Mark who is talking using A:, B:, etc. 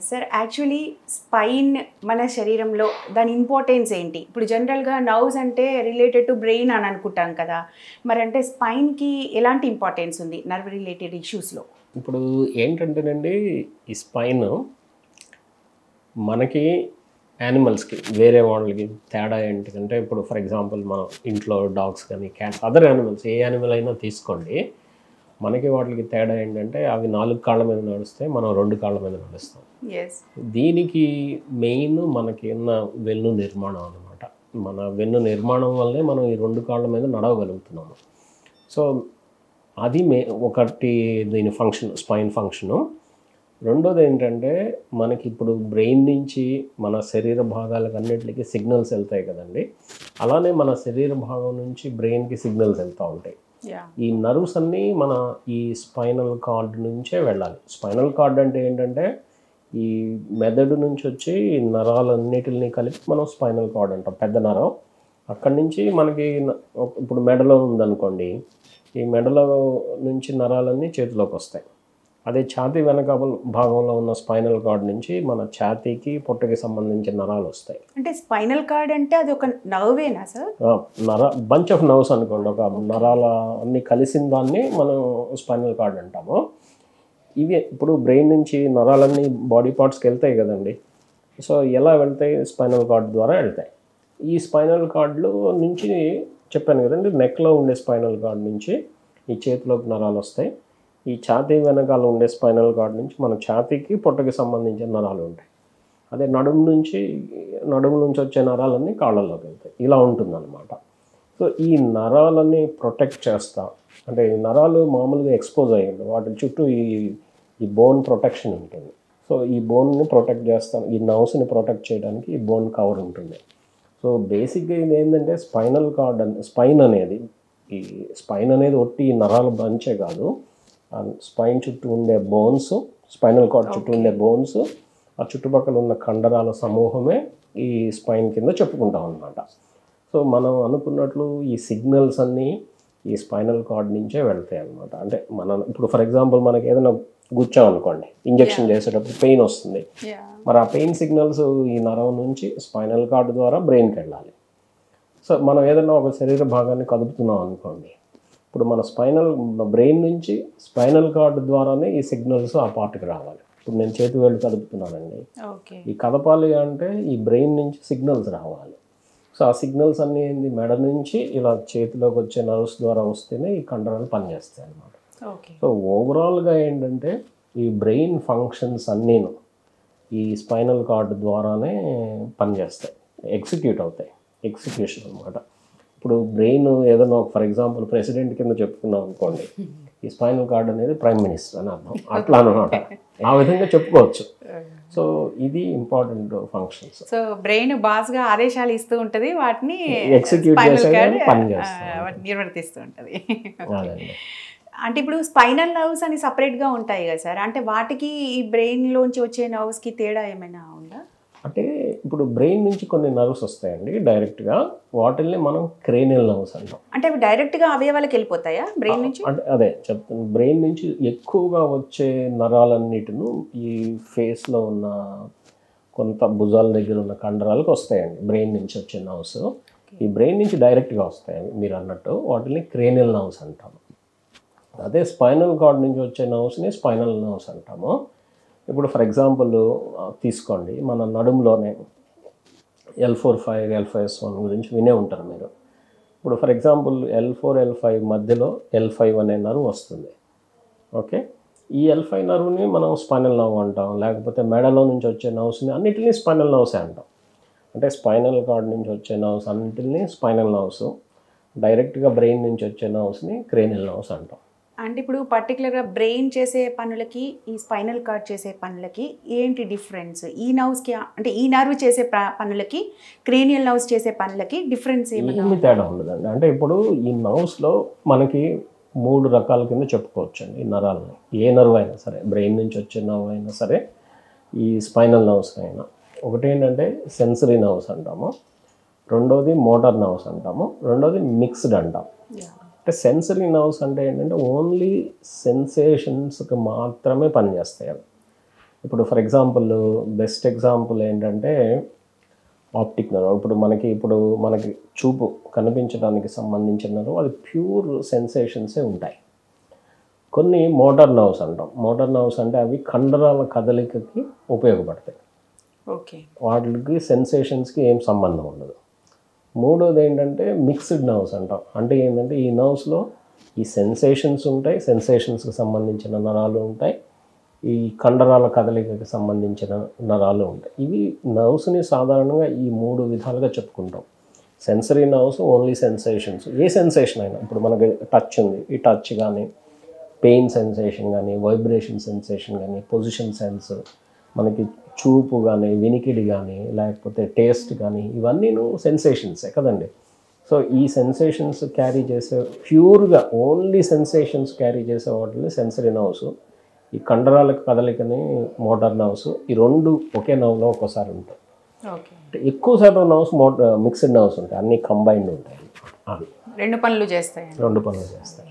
A: Sir actually spine మన శరీరంలో దాని ఇంపార్టెన్స్ ఏంటి? ఇప్పుడు జనరల్గా నర్వ్స్ అంటే రిలేటెడ్ టు బ్రెయిన్ అని అనుకుంటాం కదా, మరి అంటే స్పైన్కి ఎలాంటి ఇంపార్టెన్స్ ఉంది నర్వ్ రిలేటెడ్ ఇష్యూస్లో?
B: ఇప్పుడు ఏంటంటేనండి, ఈ స్పైన్ మనకి యానిమల్స్కి వేరే వాళ్ళకి తేడా ఏంటిదంటే, ఇప్పుడు ఫర్ ఎగ్జాంపుల్ మనం ఇంట్లో డాగ్స్ కానీ క్యాట్స్ అదర్ యానిమల్స్ ఏ యానిమల్ అయినా తీసుకోండి, మనకి వాటికి తేడా ఏంటంటే అవి 4 కాళ్ళ మీద నడుస్తాయి, మనం 2 కాళ్ళ మీద నడుస్తాం. దీనికి మెయిన్ మనకి ఉన్న వెన్ను నిర్మాణం అన్నమాట. మన వెన్ను నిర్మాణం వల్లే మనం ఈ 2 కాళ్ళ మీద నడవగలుగుతున్నాము. సో అది ఒకటి దీని ఫంక్షన్, స్పైన్ ఫంక్షను. రెండోది ఏంటంటే, మనకి ఇప్పుడు బ్రెయిన్ నుంచి మన శరీర భాగాలకు అన్నిటికీ సిగ్నల్స్ వెళ్తాయి కదండి, అలానే మన శరీర భాగం నుంచి బ్రెయిన్కి సిగ్నల్స్ వెళ్తూ ఉంటాయి. ఈ నర్వ్స్ అన్నీ మన ఈ స్పైనల్ కార్డ్ నుంచే వెళ్ళాలి. స్పైనల్ కార్డ్ అంటే ఏంటంటే, ఈ మెదడు నుంచి వచ్చి నరాలన్నిటిని కలిపి మనం స్పైనల్ కార్డ్ అంటాం, పెద్ద నరం. అక్కడి నుంచి మనకి ఇప్పుడు మెడలో ఉందనుకోండి, ఈ మెడలో నుంచి నరాలన్నీ చేతిలోకి వస్తాయి. అదే ఛాతీ వెనక భాగంలో ఉన్న స్పైనల్ కార్డ్ నుంచి మన ఛాతీకి పొట్టకి సంబంధించిన నరాలు వస్తాయి.
A: అంటే స్పైనల్ కార్డ్ అంటే అది ఒక నర్వేనా సార్?
B: బంచ్ ఆఫ్ నర్వ్స్ అనుకోండి, ఒక నరాల అన్ని కలిసిన దాన్ని మనం స్పైనల్ కార్డ్ అంటాము. ఇవి ఇప్పుడు బ్రెయిన్ నుంచి నరాలన్నీ బాడీ పార్ట్స్కి వెళ్తాయి కదండి. సో ఎలా వెళ్తాయి? స్పైనల్ కార్డ్ ద్వారా వెళ్తాయి. ఈ స్పైనల్ కార్డ్లో నుంచి చెప్పాను కదండి, నెక్లో ఉండే స్పైనల్ కార్డ్ నుంచి ఈ చేతిలోకి నరాలు వస్తాయి. ఈ ఛాతీ వెనకాల ఉండే స్పైనల్ కార్డ్ నుంచి మన ఛాతీకి పొట్టకి సంబంధించిన నరాలు ఉంటాయి. అదే నడుము నుంచి వచ్చే నరాలన్నీ కాళ్ళల్లోకి వెళ్తాయి. ఇలా ఉంటుందన్నమాట. సో ఈ నరాలన్నీ ప్రొటెక్ట్ చేస్తా, అంటే ఈ నరాలు మామూలుగా ఎక్స్పోజ్ అయ్యింది, వాటి చుట్టూ ఈ బోన్ ప్రొటెక్షన్ ఉంటుంది. సో ఈ బోన్ని ప్రొటెక్ట్ చేస్తాను, ఈ నర్వ్స్ని ప్రొటెక్ట్ చేయడానికి ఈ బోన్ కవర్ ఉంటుంది. సో బేసిక్గా ఇది ఏంటంటే, స్పైన్ అనేది ఒట్టి నరాల బంచే కాదు, స్పైన్ చుట్టూ ఉండే బోన్స్, స్పైనల్ కార్డ్ చుట్టూ ఉండే బోన్స్, ఆ చుట్టుపక్కల ఉన్న కండరాల సమూహమే ఈ స్పైన్ కింద చెప్పుకుంటాం అన్నమాట. సో మనం అనుకున్నట్లు ఈ సిగ్నల్స్ అన్నీ ఈ స్పైనల్ కార్డ్ నుంచే వెళ్తాయి అన్నమాట. అంటే ఇప్పుడు ఫర్ ఎగ్జాంపుల్ మనకి ఏదైనా గుచ్చామనుకోండి, ఇంజెక్షన్ చేసేటప్పుడు పెయిన్ వస్తుంది, మరి ఆ పెయిన్ సిగ్నల్స్ ఈ నరం నుంచి స్పైనల్ కార్డ్ ద్వారా బ్రెయిన్కి వెళ్ళాలి. సో మనం ఏదైనా ఒక శరీర భాగాన్ని కదుపుతున్నాం అనుకోండి, ఇప్పుడు మన బ్రెయిన్ నుంచి స్పైనల్ కార్డ్ ద్వారానే ఈ సిగ్నల్స్ ఆ పార్ట్కి రావాలి. ఇప్పుడు నేను చేతి వేళ్ళు కదుపుతున్నానండి, ఈ కదపాలి అంటే ఈ బ్రెయిన్ నుంచి సిగ్నల్స్ రావాలి. సో ఆ సిగ్నల్స్ అన్నీ ఏంది, మెడ నుంచి ఇలా చేతిలోకి వచ్చే నర్వ్స్ ద్వారా వస్తేనే ఈ కండరాలు పనిచేస్తాయి అన్నమాట. సో ఓవరాల్గా ఏంటంటే, ఈ బ్రెయిన్ ఫంక్షన్స్ అన్నీను ఈ స్పైనల్ కార్డ్ ద్వారానే పనిచేస్తాయి, ఎగ్జిక్యూట్ అవుతాయి, ఎగ్జిక్యూషన్ అనమాట. ఇప్పుడు బ్రెయిన్ ఏదైనా ఫర్ ఎగ్జాంపుల్ ప్రెసిడెంట్ కింద చెప్పుకున్నాం అనుకోండి, ఈ స్పైనల్ కార్డ్ అనేది ప్రైమ్ మినిస్టర్ అని అర్థం, అట్లా అనమాట. ఆ విధంగా చెప్పుకోవచ్చు. సో ఇది ఇంపార్టెంట్ ఫంక్షన్స్.
A: సో బ్రెయిన్ బాస్గా ఆదేశాలు ఇస్తూ ఉంటుంది, వాటిని
B: ఎగ్జిక్యూట్ చేసేది
A: నిర్వర్తిస్తూ ఉంటుంది. అంటే ఇప్పుడు స్పైనల్ నర్వ్స్ అని సపరేట్గా ఉంటాయి కదా సార్, అంటే వాటికి ఈ బ్రెయిన్లోంచి వచ్చే నర్వ్స్కి తేడా ఏమైనా ఉందా?
B: అంటే ఇప్పుడు బ్రెయిన్ నుంచి కొన్ని నర్వ్స్ వస్తాయండి డైరెక్ట్గా, వాటిల్ని మనం క్రేనియల్ నర్వ్స్ అంటాం.
A: అంటే అవి డైరెక్ట్గా అవయవాలకు వెళ్ళిపోతాయా బ్రెయిన్ నుంచి?
B: అంటే అదే చెప్తాను, బ్రెయిన్ నుంచి ఎక్కువగా వచ్చే నరాలన్నిటిను ఈ ఫేస్లో ఉన్న కొంత భుజాల దగ్గర ఉన్న కండరాలకు వస్తాయండి, బ్రెయిన్ నుంచి వచ్చే నర్వ్స్. ఈ బ్రెయిన్ నుంచి డైరెక్ట్గా వస్తాయి మీరు అన్నట్టు, వాటిని క్రేనియల్ నర్వ్స్ అంటాము. అదే స్పైనల్ కార్డ్ నుంచి వచ్చే నర్వ్స్ని స్పైనల్ నర్వ్స్ అంటాము. ఇప్పుడు ఫర్ ఎగ్జాంపుల్ తీసుకోండి, మన నడుములోనే L4-5 L5S1 గురించి వినే ఉంటారు మీరు. ఇప్పుడు ఫర్ ఎగ్జాంపుల్ L4 L5 మధ్యలో L5 అనే నర్వ్ వస్తుంది. ఓకే, ఈ L5 నర్వ్ని మనం స్పైనల్ నర్వ్ అంటాం, లేకపోతే మెడలో నుంచి వచ్చే నర్వ్స్ని అన్నిటినీ స్పైనల్ నర్వ్సే అంటాం. అంటే స్పైనల్ కార్డ్ నుంచి వచ్చే నర్వ్స్ అన్నిటిని స్పైనల్ నర్వ్స్, డైరెక్ట్గా బ్రెయిన్ నుంచి వచ్చే నర్వ్స్ని క్రేనియల్ నర్వ్స్ అంటాం.
A: అంటే ఇప్పుడు పర్టికులర్గా బ్రెయిన్ చేసే పనులకి ఈ స్పైనల్ కార్డ్ చేసే పనులకి ఏంటి డిఫరెన్స్? ఈ నర్వ్స్కి, అంటే ఈ నర్వ్ చేసే పనులకి క్రేనియల్ నర్వ్స్ చేసే పనులకి డిఫరెన్స్
B: ఏమి తేడా ఉండదండి. అంటే ఇప్పుడు ఈ నర్వ్స్లో మనకి 3 రకాల కింద చెప్పుకోవచ్చండి ఈ నరాలని. ఏ నర్వ్ అయినా సరే, బ్రెయిన్ నుంచి వచ్చే నర్వ్ అయినా సరే, ఈ స్పైనల్ నర్వ్స్ అయినా. ఒకటి ఏంటంటే సెన్సరీ నర్వ్స్ అంటాము, రెండోది మోటార్ నర్వ్స్ అంటాము, రెండోది మిక్స్డ్ అంటాం. అంటే సెన్సరీ నర్వ్స్ అంటే ఏంటంటే ఓన్లీ సెన్సేషన్స్కి మాత్రమే పనిచేస్తాయి అవి. ఇప్పుడు ఫర్ ఎగ్జాంపుల్ బెస్ట్ ఎగ్జాంపుల్ ఏంటంటే ఆప్టిక్ నర్వ్. ఇప్పుడు మనకి చూపు కనిపించడానికి సంబంధించిన నర్వ్ అది ప్యూర్ సెన్సేషన్సే ఉంటాయి. కొన్ని మోటార్ నర్వ్స్ అంటాం. మోటార్ నర్వ్స్ అంటే అవి కండరాల కదలికకి ఉపయోగపడతాయి.
A: ఓకే.
B: వాటికి సెన్సేషన్స్కి ఏం సంబంధం ఉండదు. మూడోది ఏంటంటే మిక్స్డ్ నర్వ్స్ అంటాం. అంటే ఏంటంటే ఈ నర్వ్స్లో ఈ సెన్సేషన్స్ ఉంటాయి, సెన్సేషన్స్కి సంబంధించిన నరాలు ఉంటాయి, ఈ కండరాల కదలికకి సంబంధించిన నరాలు ఉంటాయి. ఇవి నర్వ్స్ని సాధారణంగా ఈ 3 విధాలుగా చెప్పుకుంటాం. Sensory nerves only sensations, a sensation అయినా. ఇప్పుడు మనకి టచ్ ఉంది, ఈ టచ్ కానీ, పెయిన్ సెన్సేషన్ కానీ, వైబ్రేషన్ సెన్సేషన్ కానీ, పొజిషన్ సెన్స్, మనకి చూపు కానీ, వినికిడి కానీ, లేకపోతే టేస్ట్ కానీ, ఇవన్నీ సెన్సేషన్సే కదండి. సో ఈ సెన్సేషన్స్ క్యారీ చేసే ప్యూర్గా ఓన్లీ సెన్సేషన్స్ క్యారీ చేసే వాటిని సెన్సరీ నర్వ్స్, ఈ కండరాల కదలికని మోటార్ నర్వ్స్. ఈ 2 ఒకే నర్వ్లో ఒక్కోసారి ఉంటాయి.
A: ఓకే.
B: ఎక్కువ శాతం నర్వ్స్ మిక్స్డ్ నర్వ్స్ ఉంటాయి, అన్నీ కంబైన్డ్ ఉంటాయి. అవి
A: 2 పనులు చేస్తాయి.
B: 2 పనులు చేస్తాయి.